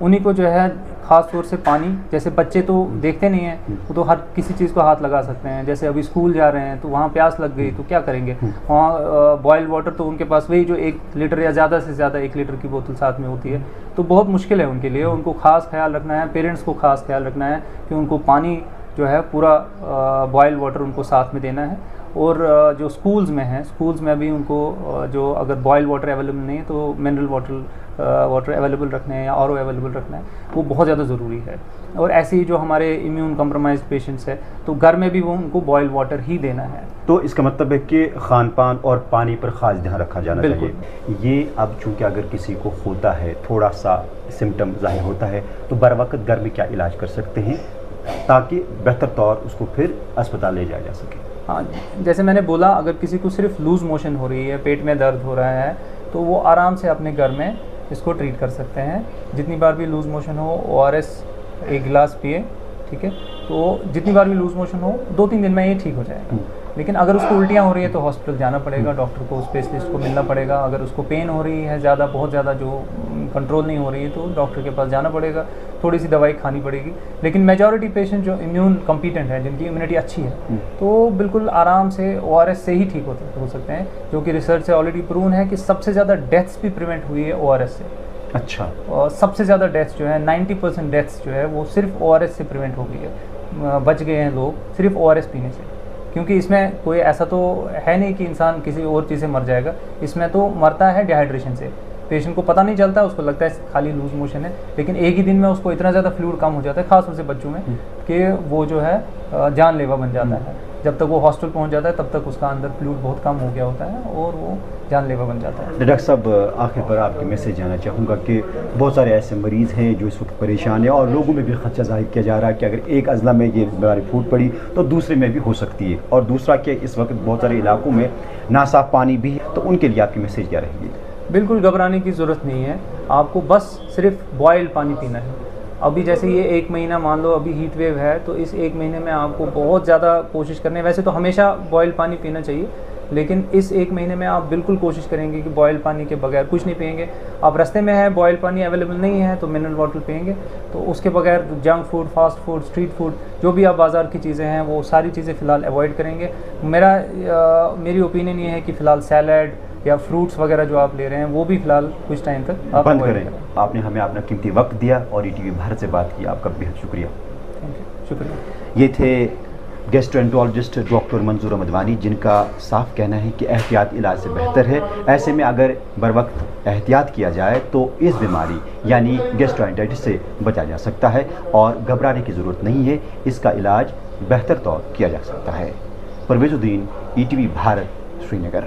उन्हीं को जो है ख़ास तौर से पानी, जैसे बच्चे तो देखते नहीं हैं, वो तो हर किसी चीज़ को हाथ लगा सकते हैं। जैसे अभी स्कूल जा रहे हैं तो वहाँ प्यास लग गई तो क्या करेंगे, वहाँ बॉइल्ड वाटर तो उनके पास वही जो 1 लीटर या ज़्यादा से ज़्यादा 1 लीटर की बोतल साथ में होती है, तो बहुत मुश्किल है उनके लिए। उनको ख़ास ख्याल रखना है, पेरेंट्स को ख़ास ख्याल रखना है कि उनको पानी जो है पूरा बॉइल्ड वाटर उनको साथ में देना है। और जो स्कूल्स में हैं, स्कूल्स में भी उनको जो अगर बॉइल्ड वाटर अवेलेबल नहीं है तो मिनरल वाटर अवेलेबल रखना है या आर ओ अवेलेबल रखना है, वो बहुत ज़्यादा ज़रूरी है। और ऐसे ही जो हमारे इम्यून कम्प्रोमाइज्ड पेशेंट्स हैं तो घर में भी वो उनको बॉइल्ड वाटर ही देना है। तो इसका मतलब है कि खान पान और पानी पर ख़ास ध्यान रखा जाना चाहिए। ये अब चूँकि अगर किसी को होता है, थोड़ा सा सिम्टम ज़ाहिर होता है, तो बर वक्त घर में क्या इलाज कर सकते हैं ताकि बेहतर तौर उसको फिर अस्पताल ले जाया जा सके? हाँ, जैसे मैंने बोला, अगर किसी को सिर्फ लूज़ मोशन हो रही है, पेट में दर्द हो रहा है, तो वो आराम से अपने घर में इसको ट्रीट कर सकते हैं। जितनी बार भी लूज़ मोशन हो, ORS 1 गिलास पिए, ठीक है, तो जितनी बार भी लूज़ मोशन हो 2-3 दिन में ये ठीक हो जाएगा। लेकिन अगर उसको उल्टियाँ हो रही है तो हॉस्पिटल जाना पड़ेगा, डॉक्टर को, स्पेशलिस्ट को मिलना पड़ेगा। अगर उसको पेन हो रही है ज़्यादा, बहुत ज़्यादा जो कंट्रोल नहीं हो रही है, तो डॉक्टर के पास जाना पड़ेगा, थोड़ी सी दवाई खानी पड़ेगी। लेकिन मेजॉरिटी पेशेंट जो इम्यून कॉम्पिटेंट है, जिनकी इम्यूनिटी अच्छी है, तो बिल्कुल आराम से ORS से ही ठीक हो सकते हैं, जो कि रिसर्च से ऑलरेडी प्रूवन है कि सबसे ज़्यादा डेथ्स भी प्रिवेंट हुई है ORS से। अच्छा। और सबसे ज़्यादा डेथ्स जो है 90% डेथ्स जो है वो सिर्फ ORS से प्रिवेंट हो गई है, बच गए हैं लोग सिर्फ ORS पीने से। क्योंकि इसमें कोई ऐसा तो है नहीं कि इंसान किसी और चीज़ से मर जाएगा, इसमें तो मरता है डिहाइड्रेशन से। पेशेंट को पता नहीं चलता, उसको लगता है खाली लूज मोशन है, लेकिन एक ही दिन में उसको इतना ज़्यादा फ्लूइड कम हो जाता है, खासतौर से बच्चों में, कि वो जो है जानलेवा बन जाता है। जब तक वो हॉस्टल पहुंच जाता है तब तक उसका अंदर फ्लूइड बहुत कम हो गया होता है और वो जानलेवा बन जाता है। डॉक्टर साहब, आखिर पर आपके मैसेज जाना चाहूँगा कि बहुत सारे ऐसे मरीज़ हैं जो इस वक्त परेशान हैं और लोगों में भी खदशा जाहिर किया जा रहा है कि अगर एक अज़ला में ये बीमारी फूट पड़ी तो दूसरे में भी हो सकती है, और दूसरा कि इस वक्त बहुत सारे इलाकों में नासाफ पानी भी है, तो उनके लिए आपकी मैसेज क्या रहेगी? बिल्कुल घबराने की ज़रूरत नहीं है, आपको बस सिर्फ बॉइल्ड पानी पीना है। अभी जैसे ये 1 महीना मान लो अभी हीट वेव है, तो इस 1 महीने में आपको बहुत ज़्यादा कोशिश करनी है। वैसे तो हमेशा बॉइल्ड पानी पीना चाहिए, लेकिन इस 1 महीने में आप बिल्कुल कोशिश करेंगे कि बॉइल्ड पानी के बगैर कुछ नहीं पिएंगे। आप रास्ते में है, बॉइल्ड पानी अवेलेबल नहीं है तो मिनरल वाटर पिएंगे, तो उसके बगैर junk food, fast food, street food, जो भी आप बाज़ार की चीज़ें हैं वो सारी चीज़ें फ़िलहाल अवॉइड करेंगे। मेरी ओपिनियन ये है कि फ़िलहाल सैलड या फ्रूट्स वगैरह जो आप ले रहे हैं वो भी फ़िलहाल कुछ टाइम तक आप बंद करें। आपने हमें अपना कीमती वक्त दिया और ETV भारत से बात की, आपका बेहद शुक्रिया। थैंक यू, शुक्रिया। ये थे गैस्ट्रोएंटरोलॉजिस्ट डॉक्टर मंजूर अहमद वानी, जिनका साफ कहना है कि एहतियात इलाज से बेहतर है। ऐसे में अगर बर वक्त एहतियात किया जाए तो इस बीमारी यानी गैस्ट्रोएंटेराइटिस से बचा जा सकता है और घबराने की ज़रूरत नहीं है, इसका इलाज बेहतर तौर किया जा सकता है। परवेज़ुद्दीन, ETV भारत, श्रीनगर।